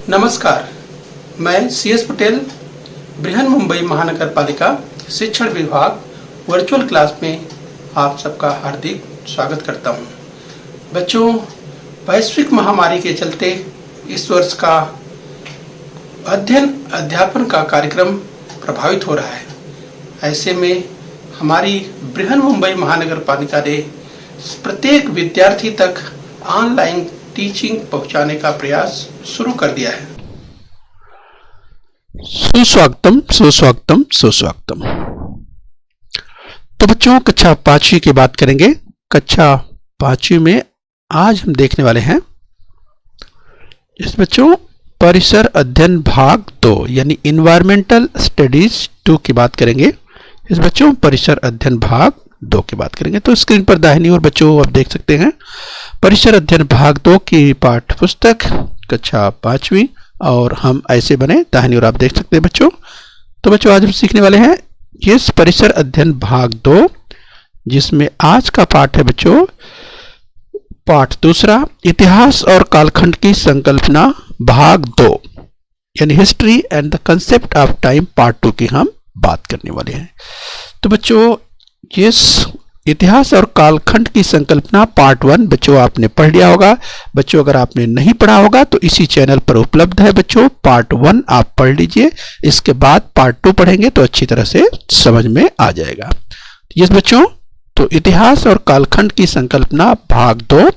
नमस्कार, मैं CS पटेल, बृहन मुंबई महानगर पालिका शिक्षण विभाग वर्चुअल क्लास में आप सबका हार्दिक स्वागत करता हूं। बच्चों, वैश्विक महामारी के चलते इस वर्ष का अध्ययन अध्यापन का कार्यक्रम प्रभावित हो रहा है। ऐसे में हमारी बृहन मुंबई महानगर पालिका ने प्रत्येक विद्यार्थी तक ऑनलाइन टीचिंग पहुंचाने का प्रयास शुरू कर दिया है। सुस्वागतम सुस्वागतम सुस्वागतम। तो बच्चों, कक्षा 5वीं की बात करेंगे। कक्षा 5वीं में आज हम देखने वाले हैं इस बच्चों परिसर अध्ययन भाग 2 यानी इन्वायरमेंटल स्टडीज 2 की बात करेंगे। इस बच्चों परिसर अध्ययन भाग 2 की बात करेंगे। तो स्क्रीन पर दाहिनी ओर बच्चों आप देख सकते हैं परिसर अध्ययन भाग 2 की पाठ्य पुस्तक कक्षा 5वीं और हम ऐसे बने दाहिनी ओर आप देख सकते हैं बच्चों। तो बच्चों आज हम सीखने वाले हैं इस परिसर अध्ययन भाग 2, जिसमें आज का पाठ है बच्चों पाठ 2 इतिहास और कालखंड की संकल्पना भाग 2 यानी history and the concept of time part 2 की हम बात करने वाले हैं। तो बच्चों इस इतिहास और कालखंड की संकल्पना पार्ट 1 बच्चों आपने पढ़ लिया होगा। बच्चों अगर आपने नहीं पढ़ा होगा तो इसी चैनल पर उपलब्ध है बच्चों। पार्ट 1 आप पढ़ लीजिए, इसके बाद पार्ट 2 पढ़ेंगे तो अच्छी तरह से समझ में आ जाएगा। यस बच्चों, तो इतिहास और कालखंड की संकल्पना भाग 2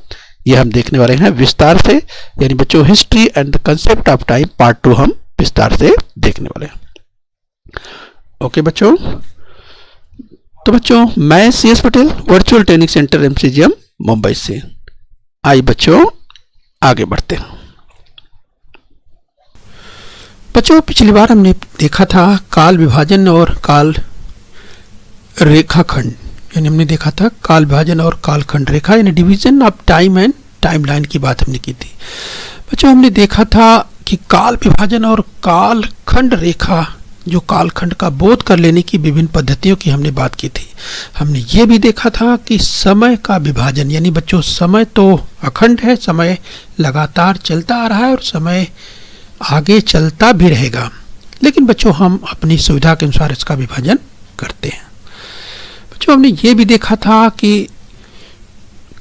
ये हम देखने वाले हैं विस्तार से, यानी बच्चों history and the concept of time part 2 हम विस्तार से देखने वाले हैं। ओके बच्चों, तो बच्चों मैं CS Patel virtual training centre MCGM Mumbai से। आइए बच्चों आगे बढ़ते हैं। बच्चों पिछली बार हमने देखा था काल विभाजन और काल रेखाखंड, यानी हमने देखा था काल विभाजन और कालखंड रेखा यानी division of time and timeline की बात हमने की थी। बच्चों हमने देखा था कि काल विभाजन और कालखंड रेखा जो कालखंड का बोध कर लेने की विभिन्न पद्धतियों की हमने बात की थी। हमने ये भी देखा था कि समय का विभाजन, यानी बच्चों समय तो अखंड है, समय लगातार चलता आ रहा है और समय आगे चलता भी रहेगा, लेकिन बच्चों हम अपनी सुविधा के अनुसार इसका विभाजन करते हैं। बच्चों हमने ये भी देखा था कि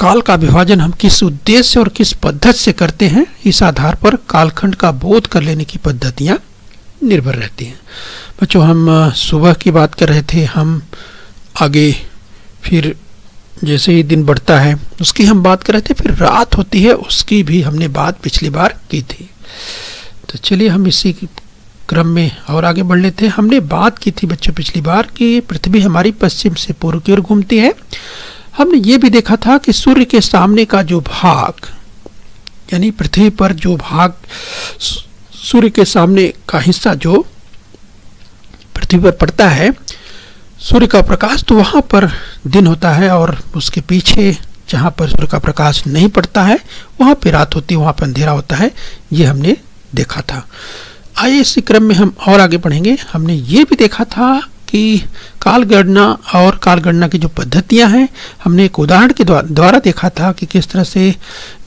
काल का विभाजन हम किस उद्देश्य और किस पद्धति से करते हैं, इस आधार पर कालखंड का बोध कर लेने की पद्धतियां निर्भर रहती हैं। बच्चों हम सुबह की बात कर रहे थे, हम आगे फिर जैसे ही दिन बढ़ता है उसकी हम बात कर रहे थे, फिर रात होती है उसकी भी हमने बात पिछली बार की थी। तो चलिए हम इसी क्रम में और आगे बढ़ लेते हैं। हमने बात की थी बच्चों पिछली बार कि पृथ्वी हमारी पश्चिम से पूर्व की ओर घूमती है। हमने ये भी देखा था कि सूर्य के सामने का जो भाग, यानी पृथ्वी पर जो भाग सूर्य के सामने का हिस्सा जो पृथ्वी पर पड़ता है, सूर्य का प्रकाश, तो वहाँ पर दिन होता है और उसके पीछे जहाँ पर सूर्य का प्रकाश नहीं पड़ता है वहाँ पे रात होती है, वहाँ पर अंधेरा होता है। ये हमने देखा था। आइए इसी क्रम में हम और आगे बढ़ेंगे। हमने ये भी देखा था कि काल गणना और काल गणना की जो पद्धतियां हैं, हमने एक उदाहरण के द्वारा देखा था कि किस तरह से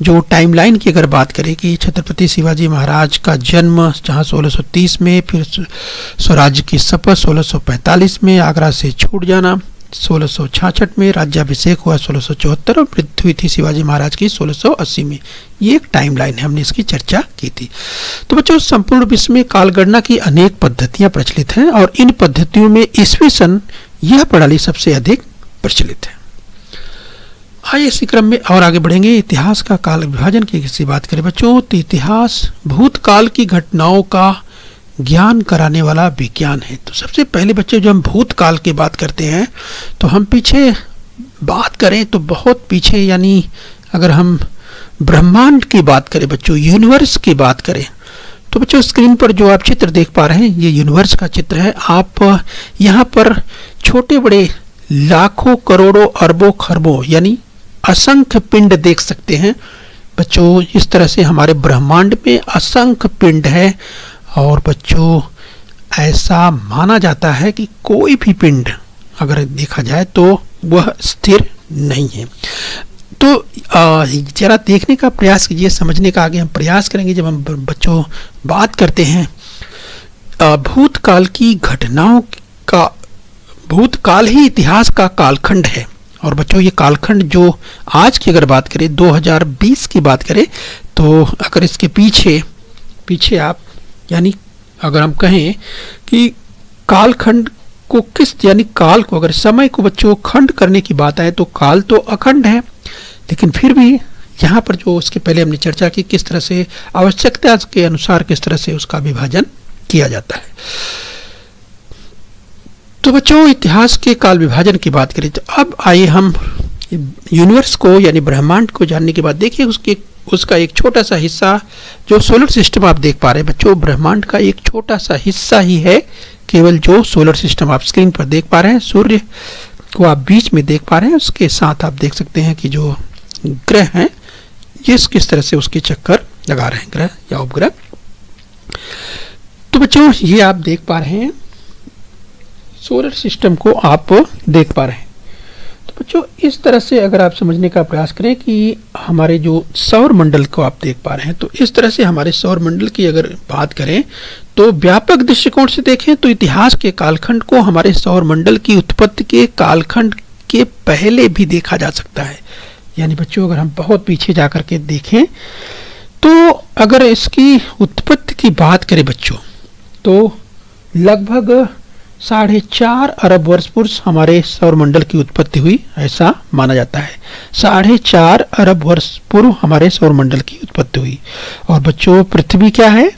जो टाइमलाइन की अगर बात करें कि छत्रपति शिवाजी महाराज का जन्म जहां 1630 में, फिर स्वराज्य की शपथ 1645 में, आगरा से छूट जाना 1666 में, राज्याभिषेक हुआ 1674 और मृत्यु हुई थी शिवाजी महाराज की 1680 में। ये एक टाइमलाइन है, हमने इसकी चर्चा की थी। तो बच्चों संपूर्ण विश्व में कालगणना की अनेक पद्धतियां प्रचलित हैं और इन पद्धतियों में ईस्वी सन यह प्रणाली सबसे अधिक प्रचलित है। आइए इसी क्रम में और आगे बढ़ेंगे। इतिहास का काल विभाजन की किसी बात करें बच्चों तो इतिहास भूतकाल की घटनाओं का ज्ञान कराने वाला विज्ञान है। तो सबसे पहले बच्चे जो हम भूतकाल की बात करते हैं तो हम पीछे बात करें तो बहुत पीछे, यानी अगर हम ब्रह्मांड की बात करें बच्चों, यूनिवर्स की बात करें तो बच्चों स्क्रीन पर जो आप चित्र देख पा रहे हैं ये यूनिवर्स का चित्र है। आप यहाँ पर छोटे बड़े लाखों करोड़ों अरबों खरबों यानी असंख्य पिंड देख सकते हैं बच्चों। इस तरह से हमारे ब्रह्मांड में असंख्य पिंड है और बच्चों ऐसा माना जाता है कि कोई भी पिंड अगर देखा जाए तो वह स्थिर नहीं है। तो जरा देखने का प्रयास कीजिए, समझने का आगे हम प्रयास करेंगे। जब हम बच्चों बात करते हैं भूतकाल की घटनाओं का, भूतकाल ही इतिहास का कालखंड है। और बच्चों ये कालखंड जो आज की अगर बात करें 2020 की बात करें, तो अगर इसके पीछे आप यानी अगर हम कहें कि कालखंड को यानी काल को, अगर समय को बच्चों खंड करने की बात आए तो काल तो अखंड है, लेकिन फिर भी यहाँ पर जो उसके पहले हमने चर्चा की किस तरह से आवश्यकता के अनुसार किस तरह से उसका विभाजन किया जाता है। तो बच्चों इतिहास के काल विभाजन की बात करें तो अब आइए हम यूनिवर्स को यानी ब्रह्मांड को जानने के बाद देखिए उसका एक छोटा सा हिस्सा जो सोलर सिस्टम आप देख पा रहे हैं बच्चों, ब्रह्मांड का एक छोटा सा हिस्सा ही है केवल जो सोलर सिस्टम आप स्क्रीन पर देख पा रहे हैं। सूर्य को आप बीच में देख पा रहे हैं, उसके साथ आप देख सकते हैं कि जो ग्रह हैं ये किस तरह से उसके चक्कर लगा रहे हैं, ग्रह या उपग्रह। तो बच्चों ये आप देख पा रहे हैं, सोलर सिस्टम को आप देख पा रहे हैं। तो बच्चों इस तरह से अगर आप समझने का प्रयास करें कि हमारे जो सौर मंडल को आप देख पा रहे हैं, तो इस तरह से हमारे सौर मंडल की अगर बात करें तो व्यापक दृष्टिकोण से देखें तो इतिहास के कालखंड को हमारे सौर मंडल की उत्पत्ति के कालखंड के पहले भी देखा जा सकता है। यानी बच्चों अगर हम बहुत पीछे जाकर के देखें तो अगर इसकी उत्पत्ति की बात करें बच्चों तो लगभग 4.5 अरब वर्ष पूर्व हमारे सौरमंडल की उत्पत्ति हुई, ऐसा माना जाता है। 4.5 अरब वर्ष पूर्व हमारे सौरमंडल की उत्पत्ति हुई। और बच्चों पृथ्वी क्या है,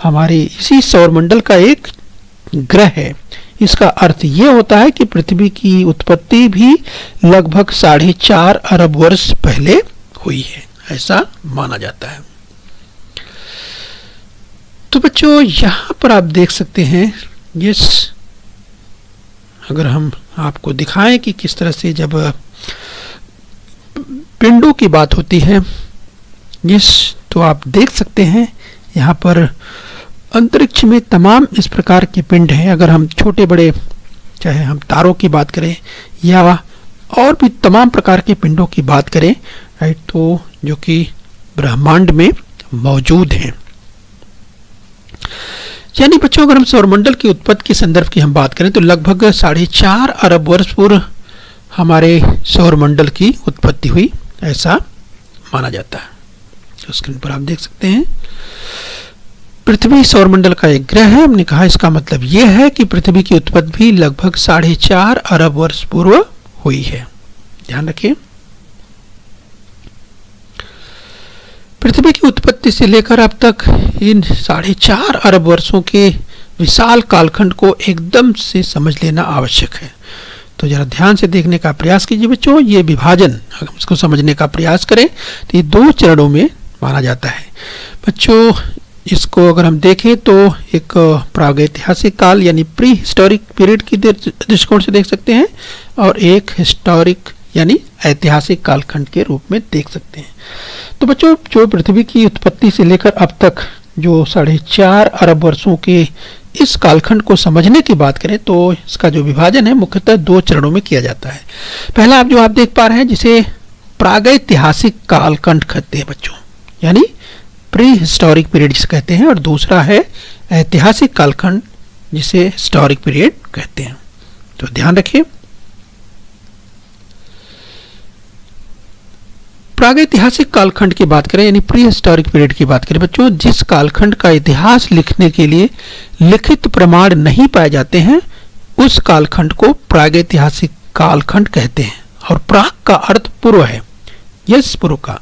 हमारे इसी सौरमंडल का एक ग्रह है। इसका अर्थ ये होता है कि पृथ्वी की उत्पत्ति भी लगभग 4.5 अरब वर्ष पहले हुई है, ऐसा माना जाता है। तो बच्चों यहां पर आप देख सकते हैं अगर हम आपको दिखाएं कि किस तरह से जब पिंडों की बात होती है तो आप देख सकते हैं यहाँ पर अंतरिक्ष में तमाम इस प्रकार के पिंड हैं। अगर हम छोटे बड़े चाहे हम तारों की बात करें या और भी तमाम प्रकार के पिंडों की बात करें, राइट, तो जो कि ब्रह्मांड में मौजूद हैं। यानी बच्चों अगर हम सौरमंडल की उत्पत्ति के संदर्भ की हम बात करें तो लगभग 4.5 अरब वर्ष पूर्व हमारे सौरमंडल की उत्पत्ति हुई, ऐसा माना जाता है। तो स्क्रीन पर आप देख सकते हैं पृथ्वी सौरमंडल का एक ग्रह है। हमने कहा इसका मतलब यह है कि पृथ्वी की उत्पत्ति भी लगभग 4.5 अरब वर्ष पूर्व हुई है। ध्यान रखिए पृथ्वी की उत्पत्ति से लेकर अब तक इन 4.5 अरब वर्षों के विशाल कालखंड को एकदम से समझ लेना आवश्यक है। तो जरा ध्यान से देखने का प्रयास कीजिए बच्चों। ये विभाजन अगर हम इसको समझने का प्रयास करें तो ये 2 चरणों में माना जाता है बच्चों। इसको अगर हम देखें तो एक प्रागैतिहासिक काल यानी प्री हिस्टोरिक पीरियड की दृष्टिकोण से देख सकते हैं और एक हिस्टोरिक यानी ऐतिहासिक कालखंड के रूप में देख सकते हैं। तो बच्चों जो पृथ्वी की उत्पत्ति से लेकर अब तक जो 4.5 अरब वर्षों के इस कालखंड को समझने की बात करें तो इसका जो विभाजन है मुख्यतः 2 चरणों में किया जाता है। पहला आप देख पा रहे हैं जिसे प्रागैतिहासिक कालखंड कहते हैं बच्चों, यानी प्री हिस्टोरिक पीरियड जिसे कहते हैं, और दूसरा है ऐतिहासिक कालखंड जिसे हिस्टोरिक पीरियड कहते हैं। तो ध्यान रखिए प्रागैतिहासिक कालखंड की बात करें यानी प्री हिस्टोरिक पीरियड की बात करें बच्चों, जिस कालखंड का इतिहास लिखने के लिए लिखित प्रमाण नहीं पाए जाते हैं उस कालखंड को प्रागैतिहासिक कालखंड कहते हैं। और प्राग का अर्थ पूर्व है, यस पूर्व का।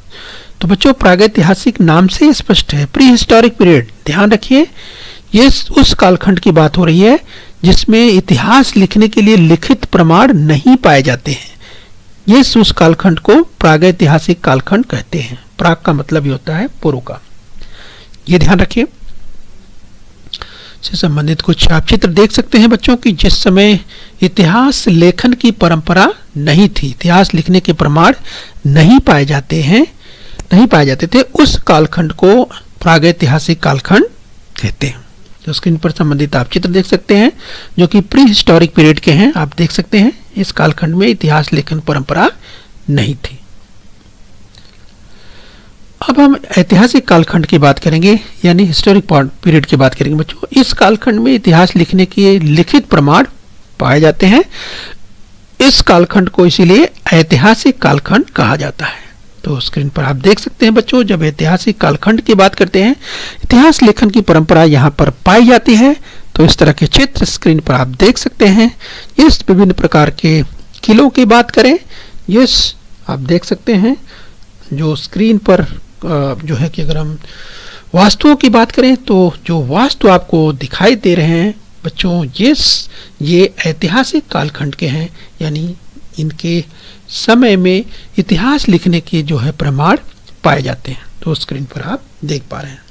तो बच्चों प्रागैतिहासिक नाम से स्पष्ट है प्री हिस्टोरिक पीरियड। ध्यान रखिए ये उस कालखंड की बात हो रही है जिसमें इतिहास लिखने के लिए लिखित प्रमाण नहीं पाए जाते हैं। ये उस कालखंड को प्रागैतिहासिक कालखंड कहते हैं। प्राग का मतलब ही होता है पूर्व का, ये ध्यान रखिए। से संबंधित कुछ आप चित्र देख सकते हैं बच्चों की जिस समय इतिहास लेखन की परंपरा नहीं थी, इतिहास लिखने के प्रमाण नहीं पाए जाते थे, उस कालखंड को प्रागैतिहासिक कालखंड कहते हैं। तो स्क्रीन पर संबंधित आप चित्र देख सकते हैं जो कि प्री हिस्टोरिक पीरियड के हैं। आप देख सकते हैं इस कालखंड में इतिहास लेखन परंपरा नहीं थी। हम ऐतिहासिक कालखंड की बात करेंगे, यानी हिस्टोरिक पीरियड की बात करेंगे बच्चों। इस कालखंड में इतिहास लिखने के लिखित प्रमाण पाए जाते हैं। इस कालखंड को इसीलिए ऐतिहासिक कालखंड कहा जाता है। तो स्क्रीन पर आप देख सकते हैं बच्चों, जब ऐतिहासिक कालखंड की बात करते हैं, इतिहास लेखन की परंपरा यहाँ पर पाई जाती है। तो इस तरह के चित्र स्क्रीन पर आप देख सकते हैं। इस विभिन्न प्रकार के किलों की बात करें, यस आप देख सकते हैं जो स्क्रीन पर जो है कि अगर हम वास्तुओं की बात करें तो जो वास्तु आपको दिखाई दे रहे हैं बच्चों, ये ऐतिहासिक कालखंड के हैं, यानी इनके समय में इतिहास लिखने के जो है प्रमाण पाए जाते हैं। तो स्क्रीन पर आप देख पा रहे हैं।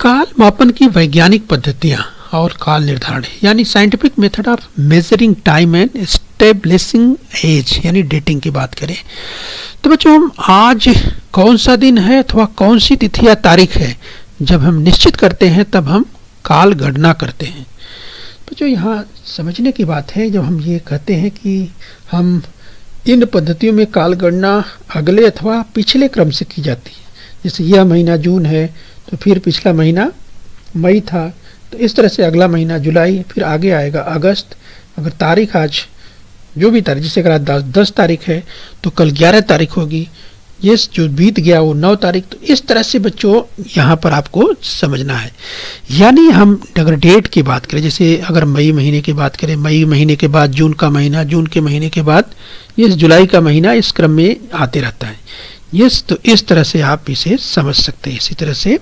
काल मापन की वैज्ञानिक पद्धतियां और काल निर्धारण, यानी scientific method of measuring time and establishing age, यानी डेटिंग की बात करें तो बच्चों, हम आज कौन सा दिन है अथवा कौन सी तिथि या तारीख है, जब हम निश्चित करते हैं तब हम काल गणना करते हैं। बच्चों यहाँ समझने की बात है, जब हम ये कहते हैं कि हम इन पद्धतियों में काल गणना अगले अथवा पिछले क्रम से की जाती है। जैसे यह महीना जून है तो फिर पिछला महीना मई था, तो इस तरह से अगला महीना जुलाई, फिर आगे आएगा अगस्त। अगर तारीख आज जो भी तारीख, जैसे अगर आज 10 तारीख है तो कल 11 तारीख होगी, ये जो बीत गया वो 9 तारीख। तो इस तरह से बच्चों यहाँ पर आपको समझना है। यानी हम अगर डेट की बात करें, जैसे अगर मई महीने की बात करें, मई महीने के बाद जून का महीना, जून के महीने के बाद ये जुलाई का महीना, इस क्रम में आते रहता है। यस, तो इस तरह से आप इसे समझ सकते हैं। इसी तरह से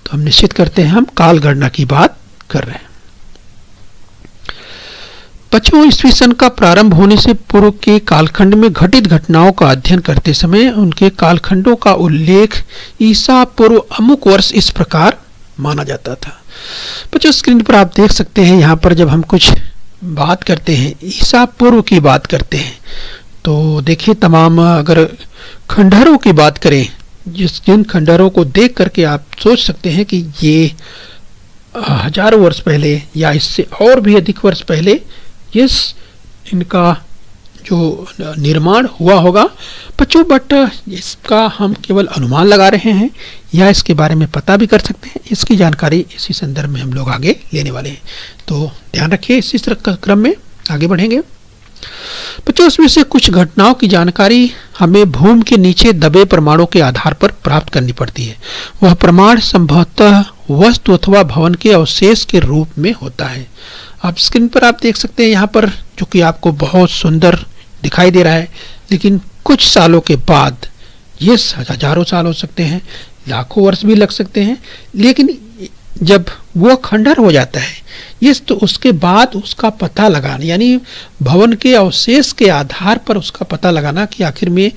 तो हम निश्चित करते हैं हम काल गणना की बात कर रहे हैं। बच्चों, ईस्वी सन का प्रारंभ होने से पूर्व के कालखंड में घटित घटनाओं का अध्ययन करते समय उनके कालखंडों का उल्लेख ईसा पूर्व अमुक वर्ष इस प्रकार माना जाता था। बच्चों स्क्रीन पर आप देख सकते हैं, यहाँ पर जब हम कुछ बात करते हैं, ईसा पूर्व की बात करते हैं, तो देखिए तमाम अगर खंडहरों की बात करें, जिन खंडहरों को देख करके आप सोच सकते हैं कि ये हजारों वर्ष पहले या इससे और भी अधिक वर्ष पहले इनका जो निर्माण हुआ होगा बच्चों। बट इसका हम केवल अनुमान लगा रहे हैं या इसके बारे में पता भी कर सकते हैं। इसकी जानकारी इसी संदर्भ में हम लोग आगे लेने वाले हैं, तो ध्यान रखिए। इसी क्रम में आगे बढ़ेंगे बच्चों। इसमें से कुछ घटनाओं की जानकारी हमें भूमि के नीचे दबे प्रमाणों के आधार पर प्राप्त करनी पड़ती है। वह प्रमाण संभवतः वस्तु अथवा भवन के अवशेष के रूप में होता है। आप स्क्रीन पर आप देख सकते हैं, यहाँ पर जो कि आपको बहुत सुंदर दिखाई दे रहा है, लेकिन कुछ सालों के बाद, ये हजारों साल हो सकते हैं, लाखों वर्ष भी लग सकते हैं, लेकिन जब वो खंडहर हो जाता है तो उसके बाद उसका पता लगाना, यानी भवन के अवशेष के आधार पर उसका पता लगाना कि आखिर में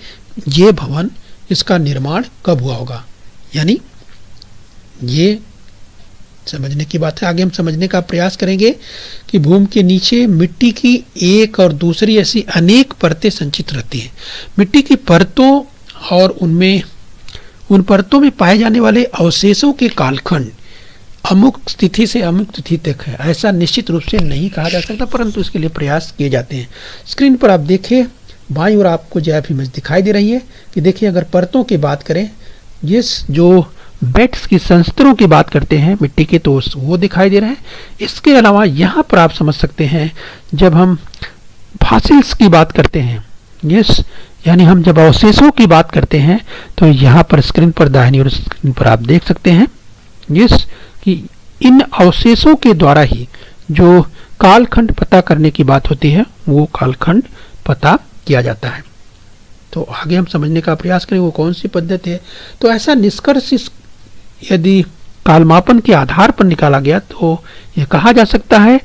ये भवन, इसका निर्माण कब हुआ होगा, यानी ये समझने की बात है। आगे हम समझने का प्रयास करेंगे कि भूमि के नीचे मिट्टी की एक और दूसरी ऐसी अनेक परतें संचित रहती हैं। मिट्टी की परतों और उन परतों में पाए जाने वाले अवशेषों के कालखंड अमुक तिथि से अमुक तिथि तक है, ऐसा निश्चित रूप से नहीं कहा जा सकता, परंतु इसके लिए प्रयास किए जाते हैं। स्क्रीन पर आप देखिए, बाईं ओर आपको जो इमेज दिखाई दे रही है कि देखिए, अगर परतों की बात करें, ये जो बेड्स की संस्तरों की बात करते हैं मिट्टी के, तो वो दिखाई दे रहे हैं। इसके अलावा यहाँ पर आप समझ सकते हैं, जब हम फॉसिल्स की बात करते हैं, यानी हम जब अवशेषों की बात करते हैं, तो यहाँ पर स्क्रीन पर दाहिनी ओर स्क्रीन पर आप देख सकते हैं कि इन अवशेषों के द्वारा ही जो कालखंड पता करने की बात होती है, वो कालखंड पता किया जाता है। तो आगे हम समझने का प्रयास करें वो कौन सी पद्धति है। तो ऐसा निष्कर्ष यदि कालमापन के आधार पर निकाला गया तो यह कहा जा सकता है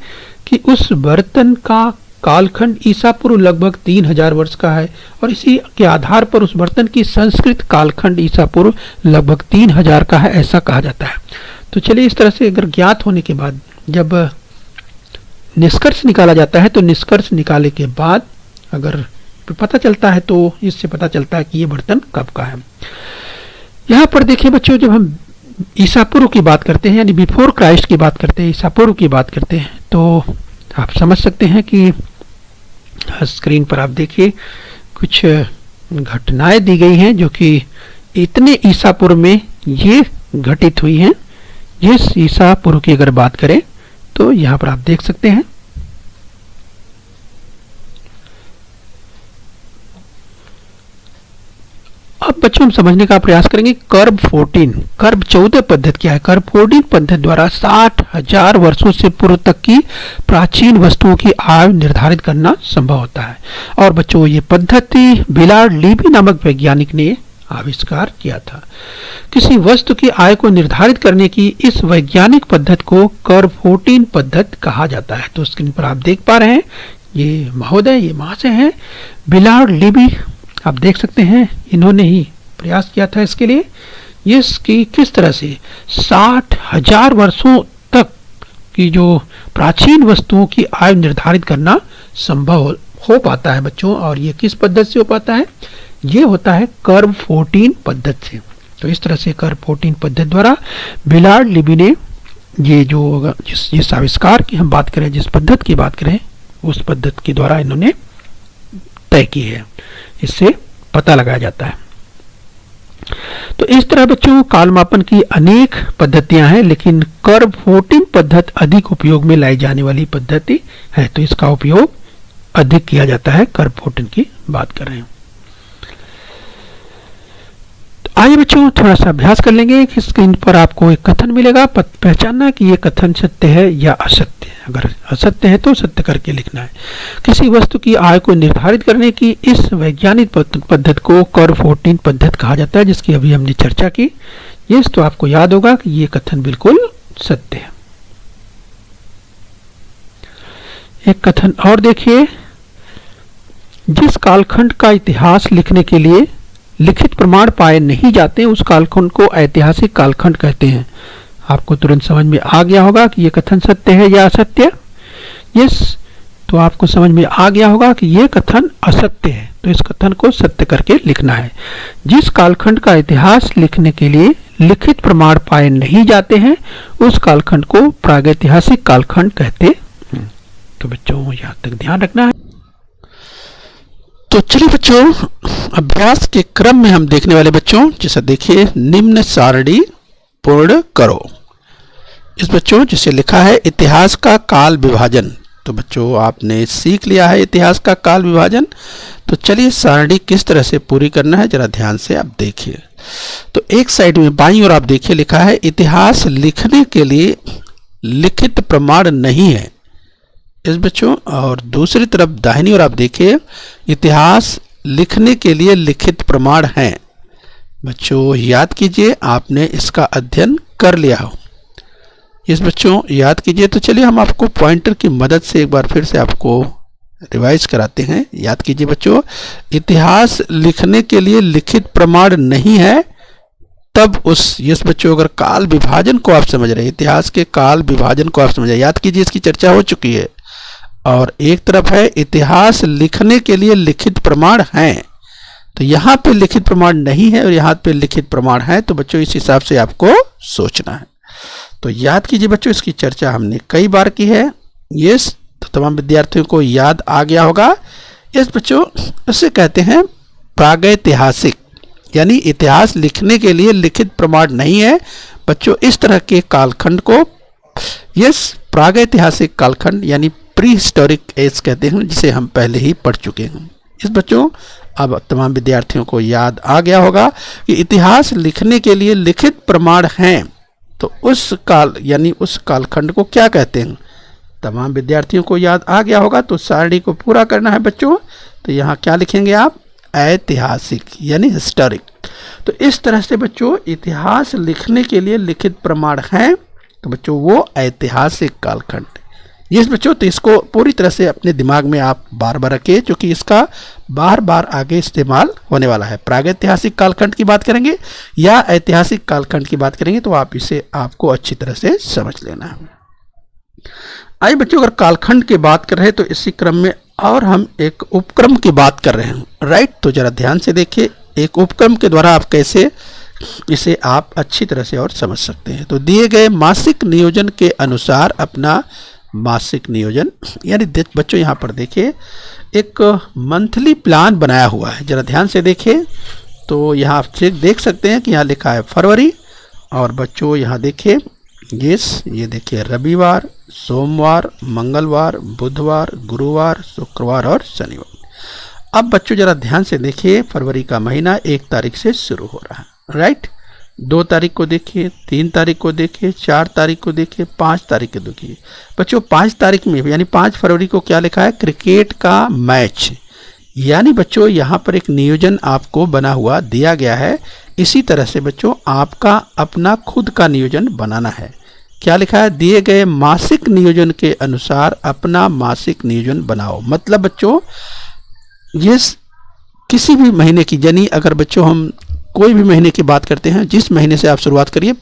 कि उस बर्तन का कालखंड ईसा पूर्व लगभग 3000 वर्ष का है, और इसी के आधार पर उस बर्तन की संस्कृत कालखंड ईसा पूर्व लगभग 3000 का है, ऐसा कहा जाता है। तो चलिए, इस तरह से अगर ज्ञात होने के बाद जब निष्कर्ष निकाला जाता है, तो निष्कर्ष निकाले के बाद अगर पता चलता है तो इससे पता चलता है कि ये बर्तन कब का है। यहाँ पर देखिए बच्चों, जब हम ईसा पूर्व की बात करते हैं, यानी बिफोर क्राइस्ट की बात करते हैं, ईसा पूर्व की बात करते हैं, तो आप समझ सकते हैं कि स्क्रीन पर आप देखिए कुछ घटनाएं दी गई हैं जो कि इतने ईसा पूर्व में ये घटित हुई हैं। जिस ईसा पूर्व की अगर बात करें तो यहाँ पर आप देख सकते हैं। अब बच्चों हम समझने का प्रयास करेंगे कर्ब 14 पद्धति क्या है। कर्ब 14 पद्धति द्वारा 60,000 वर्षों से पूर्व तक की प्राचीन वस्तुओं की आयु निर्धारित करना संभव होता है। और बच्चों ये पद्धति बिलार्ड लीबी नामक वैज्ञानिक ने आविष्कार किया था। किसी वस्तु की आयु को निर्धारित करने की इस वैज्ञानिक पद्धति को कर्ब 14 पद्धति कहा जाता है। तो स्क्रीन पर आप देख पा रहे हैं ये महोदय, ये महाशय हैं बिलार्ड लीबी। आप देख सकते हैं इन्होंने ही प्रयास किया था इसके लिए। ये इसकी किस तरह से 60,000 वर्षों तक की जो प्राचीन वस्तुओं की आयु निर्धारित करना संभव हो पाता है बच्चों। और ये किस पद्धति से हो पाता है? ये होता है कर्ब 14 पद्धति से। तो इस तरह से कर्ब 14 पद्धति द्वारा बिलार्ड लीबी ने ये जो जिस आविष्कार की हम बात करें, जिस पद्धति की बात करें, उस पद्धति के द्वारा इन्होंने तय की है। इससे पता लगाया जाता है। तो इस तरह बच्चों कालमापन की अनेक पद्धतियां हैं, लेकिन कर्ब 14 पद्धति अधिक उपयोग में लाई जाने वाली पद्धति है। तो इसका उपयोग अधिक किया जाता है। कर्ब 14 की बात कर रहे हैं। आइए बच्चों थोड़ा सा अभ्यास कर लेंगे कि स्क्रीन पर आपको एक कथन मिलेगा। पहचानना कि ये कथन सत्य है या असत्य है। अगर असत्य है तो सत्य करके लिखना है। किसी वस्तु की आयु को निर्धारित करने की इस वैज्ञानिक पद्धति को कर्ब 14 पद्धति कहा जाता है, जिसकी अभी हमने चर्चा की। ये तो आपको याद होगा कि ये कथन बिल्कुल सत्य है। एक कथन और देखिए, जिस कालखंड का इतिहास लिखने के लिए लिखित प्रमाण पाए नहीं जाते उस कालखंड को ऐतिहासिक कालखंड कहते हैं। आपको तुरंत समझ में आ गया होगा कि यह कथन सत्य है या असत्य। यस, तो आपको समझ में आ गया होगा कि यह कथन असत्य है। तो इस कथन को सत्य करके लिखना है। जिस कालखंड का इतिहास लिखने के लिए लिखित प्रमाण पाए नहीं जाते हैं उस कालखंड को प्रागैतिहासिक कालखंड कहते हैं। तो बच्चों यहाँ तक ध्यान रखना है। तो चलिए बच्चों अभ्यास के क्रम में हम देखने वाले बच्चों जैसा देखिए, निम्न सारणी पूर्ण करो। इस बच्चों जिसे लिखा है इतिहास का काल विभाजन। तो बच्चों आपने सीख लिया है इतिहास का काल विभाजन। तो चलिए सारणी किस तरह से पूरी करना है जरा ध्यान से आप देखिए। तो एक साइड में बाईं ओर आप देखिए लिखा है इतिहास लिखने के लिए लिखित प्रमाण नहीं है इस बच्चों, और दूसरी तरफ दाहिनी ओर आप देखिए इतिहास लिखने के लिए लिखित प्रमाण हैं। बच्चों याद कीजिए आपने इसका अध्ययन कर लिया हो। इस बच्चों याद कीजिए। तो चलिए हम आपको पॉइंटर की मदद से एक बार फिर से आपको रिवाइज कराते हैं। याद कीजिए बच्चों, इतिहास लिखने के लिए लिखित प्रमाण नहीं है तब इस बच्चों अगर काल विभाजन को आप समझ रहे हैं, इतिहास के काल विभाजन को आप समझ रहे हैं, याद कीजिए इसकी चर्चा हो चुकी है। और एक तरफ है इतिहास लिखने के लिए लिखित प्रमाण हैं। तो यहाँ पे लिखित प्रमाण नहीं है और यहाँ पे लिखित प्रमाण है। तो बच्चों इस हिसाब से आपको सोचना है। तो याद कीजिए बच्चों इसकी चर्चा हमने कई बार की है। ये तो तमाम विद्यार्थियों को याद आ गया होगा। इस बच्चों इसे कहते हैं प्रागैतिहासिक, यानी इतिहास लिखने के लिए लिखित प्रमाण नहीं है। बच्चों इस तरह के कालखंड को प्रागैतिहासिक कालखंड यानी प्री हिस्टोरिक एज कहते हैं, जिसे हम पहले ही पढ़ चुके हैं। इस बच्चों अब तमाम विद्यार्थियों को याद आ गया होगा कि इतिहास लिखने के लिए लिखित प्रमाण हैं। तो उस काल यानी उस कालखंड को क्या कहते हैं, तमाम विद्यार्थियों को याद आ गया होगा। तो सारणी को पूरा करना है बच्चों। तो यहाँ क्या लिखेंगे आप, ऐतिहासिक यानी हिस्टोरिक। तो इस तरह से बच्चों इतिहास लिखने के लिए लिखित प्रमाण हैं। तो बच्चों वो ऐतिहासिक कालखंड। यस बच्चों, तो इसको पूरी तरह से अपने दिमाग में आप बार बार रखिए, क्योंकि इसका बार बार आगे इस्तेमाल होने वाला है। प्रागैतिहासिक कालखंड की बात करेंगे या ऐतिहासिक कालखंड की बात करेंगे तो आप इसे आपको अच्छी तरह से समझ लेना है। आइए बच्चों, अगर कालखंड की बात कर रहे हैं तो इसी क्रम में और हम एक उपक्रम की बात कर रहे हैं, राइट। तो जरा ध्यान से देखिए, एक उपक्रम के द्वारा आप कैसे इसे आप अच्छी तरह से और समझ सकते हैं। तो दिए गए मासिक नियोजन के अनुसार अपना मासिक नियोजन, यानी बच्चों यहाँ पर देखिए एक मंथली प्लान बनाया हुआ है। जरा ध्यान से देखिए तो यहाँ आप देख सकते हैं कि यहाँ लिखा है फरवरी, और बच्चों यहाँ देखिए ये देखिए रविवार, सोमवार, मंगलवार, बुधवार, गुरुवार, शुक्रवार और शनिवार। अब बच्चों जरा ध्यान से देखिए, फरवरी का महीना 1 तारीख से शुरू हो रहा है, राइट। 2 तारीख को देखिए, 3 तारीख को देखिए, 4 तारीख को देखिए, 5 तारीख को देखिए। बच्चों 5 तारीख में यानी 5 फरवरी को क्या लिखा है, क्रिकेट का मैच। यानी बच्चों यहाँ पर एक नियोजन आपको बना हुआ दिया गया है। इसी तरह से बच्चों आपका अपना खुद का नियोजन बनाना है। क्या लिखा है, दिए गए मासिक नियोजन के अनुसार अपना मासिक नियोजन बनाओ। मतलब बच्चों ये किसी भी महीने की, यानी अगर बच्चों हम कोई भी महीने की बात करते हैं, जिस महीने से आप शुरुआत करिए,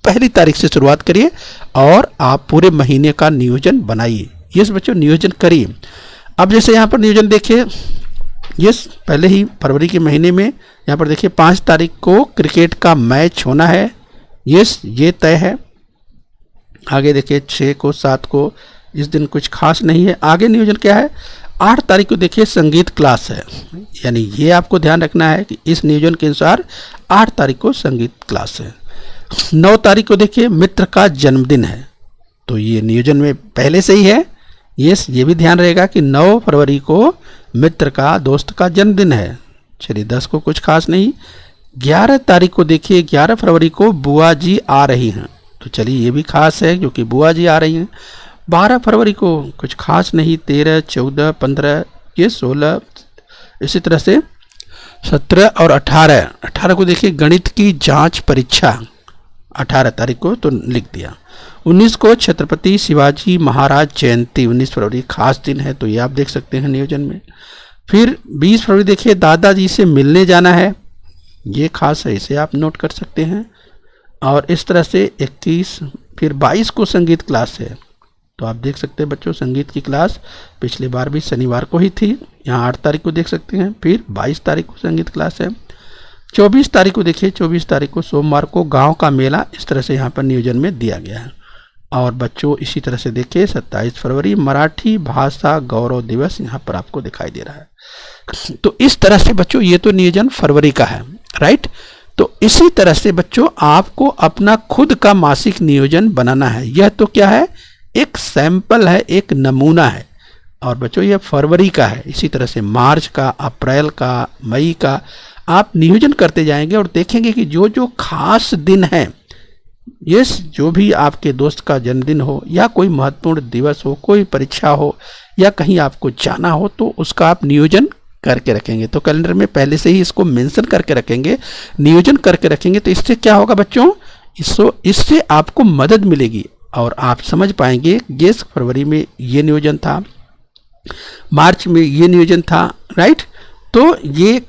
1 तारीख से शुरुआत करिए और आप पूरे महीने का नियोजन बनाइए। यस बच्चों, नियोजन करिए। अब जैसे यहाँ पर नियोजन देखिए, यस पहले ही फरवरी के महीने में यहाँ पर देखिए 5 तारीख को क्रिकेट का मैच होना है। यस ये तय है। आगे देखिए 6 को 7 को, इस दिन कुछ खास नहीं है। आगे नियोजन क्या है, 8 तारीख को देखिए संगीत क्लास है। यानी ये आपको ध्यान रखना है कि इस नियोजन के अनुसार 8 तारीख को संगीत क्लास है। 9 तारीख को देखिए मित्र का जन्मदिन है, तो ये नियोजन में पहले से ही है। यस ये भी ध्यान रहेगा कि 9 फरवरी को मित्र का, दोस्त का जन्मदिन है। चलिए 10 को कुछ खास नहीं। 11 तारीख को देखिए, 11 फरवरी को बुआ जी आ रही हैं, तो चलिए ये भी खास है क्योंकि बुआ जी आ रही हैं। 12 फरवरी को कुछ खास नहीं। 13, 14, 15, ये 16, इसी तरह से 17 और 18 को देखिए गणित की जांच परीक्षा, 18 तारीख को तो लिख दिया। 19 को छत्रपति शिवाजी महाराज जयंती, 19 फरवरी खास दिन है, तो ये आप देख सकते हैं नियोजन में। फिर 20 फरवरी देखिए दादाजी से मिलने जाना है, ये खास है, इसे आप नोट कर सकते हैं। और इस तरह से 21, फिर 22 को संगीत क्लास है, तो आप देख सकते हैं बच्चों संगीत की क्लास पिछली बार भी शनिवार को ही थी, यहाँ 8 तारीख को देख सकते हैं। फिर 22 तारीख को संगीत क्लास है। 24 तारीख को देखिए, 24 तारीख को सोमवार को गांव का मेला, इस तरह से यहाँ पर नियोजन में दिया गया है। और बच्चों इसी तरह से देखिए 27 फरवरी मराठी भाषा गौरव दिवस यहाँ पर आपको दिखाई दे रहा है। तो इस तरह से बच्चों ये तो नियोजन फरवरी का है, राइट। तो इसी तरह से बच्चों आपको अपना खुद का मासिक नियोजन बनाना है। यह तो क्या है, एक सैंपल है, एक नमूना है। और बच्चों ये फरवरी का है। इसी तरह से मार्च का, अप्रैल का, मई का आप नियोजन करते जाएंगे और देखेंगे कि जो जो खास दिन है, यस जो भी आपके दोस्त का जन्मदिन हो या कोई महत्वपूर्ण दिवस हो, कोई परीक्षा हो या कहीं आपको जाना हो, तो उसका आप नियोजन करके रखेंगे। तो कैलेंडर में पहले से ही इसको मेंशन करके रखेंगे, नियोजन करके रखेंगे। तो इससे क्या होगा बच्चों, इससे आपको मदद मिलेगी और आप समझ पाएंगे ये फरवरी में ये नियोजन था, मार्च में ये नियोजन था, राइट। तो ये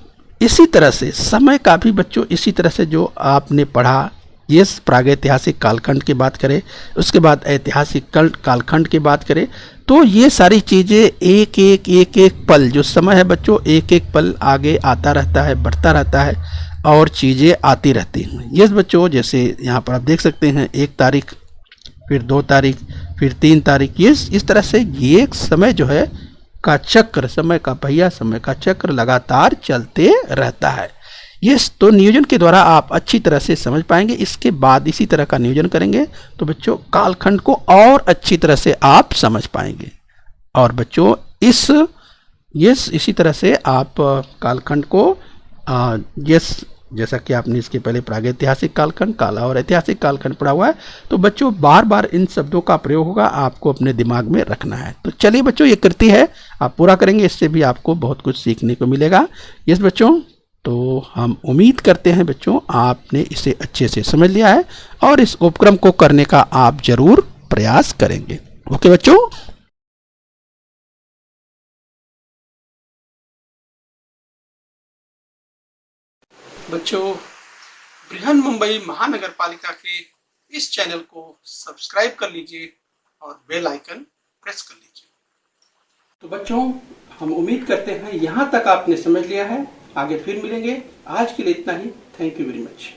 इसी तरह से समय का भी बच्चों इसी तरह से जो आपने पढ़ा, ये प्रागैतिहासिक कालखंड की बात करें, उसके बाद ऐतिहासिक कालखंड की बात करें, तो ये सारी चीज़ें एक एक पल जो समय है बच्चों, एक एक पल आगे आता रहता है, बढ़ता रहता है और चीज़ें आती रहती हैं। यस बच्चों, जैसे यहाँ पर आप देख सकते हैं 1 तारीख, फिर 2 तारीख, फिर 3 तारीख, ये इस तरह से ये समय जो है का चक्र, समय का पहिया, समय का चक्र लगातार चलते रहता है। यस, तो नियोजन के द्वारा आप अच्छी तरह से समझ पाएंगे। इसके बाद इसी तरह का नियोजन करेंगे तो बच्चों कालखंड को और अच्छी तरह से आप समझ पाएंगे। और बच्चों इसी तरह से आप कालखंड को जैसा कि आपने इसके पहले प्रागैतिहासिक कालखंड, काला और ऐतिहासिक कालखंड पढ़ा हुआ है, तो बच्चों बार बार इन शब्दों का प्रयोग होगा, आपको अपने दिमाग में रखना है। तो चलिए बच्चों, ये कृति है, आप पूरा करेंगे, इससे भी आपको बहुत कुछ सीखने को मिलेगा। यस बच्चों, तो हम उम्मीद करते हैं बच्चों आपने इसे अच्छे से समझ लिया है और इस उपक्रम को करने का आप जरूर प्रयास करेंगे। ओके बच्चों। बच्चों, बृहन मुंबई महानगर पालिका के इस चैनल को सब्सक्राइब कर लीजिए और बेल आइकन प्रेस कर लीजिए। तो बच्चों, हम उम्मीद करते हैं यहाँ तक आपने समझ लिया है। आगे फिर मिलेंगे। आज के लिए इतना ही। Thank you very much.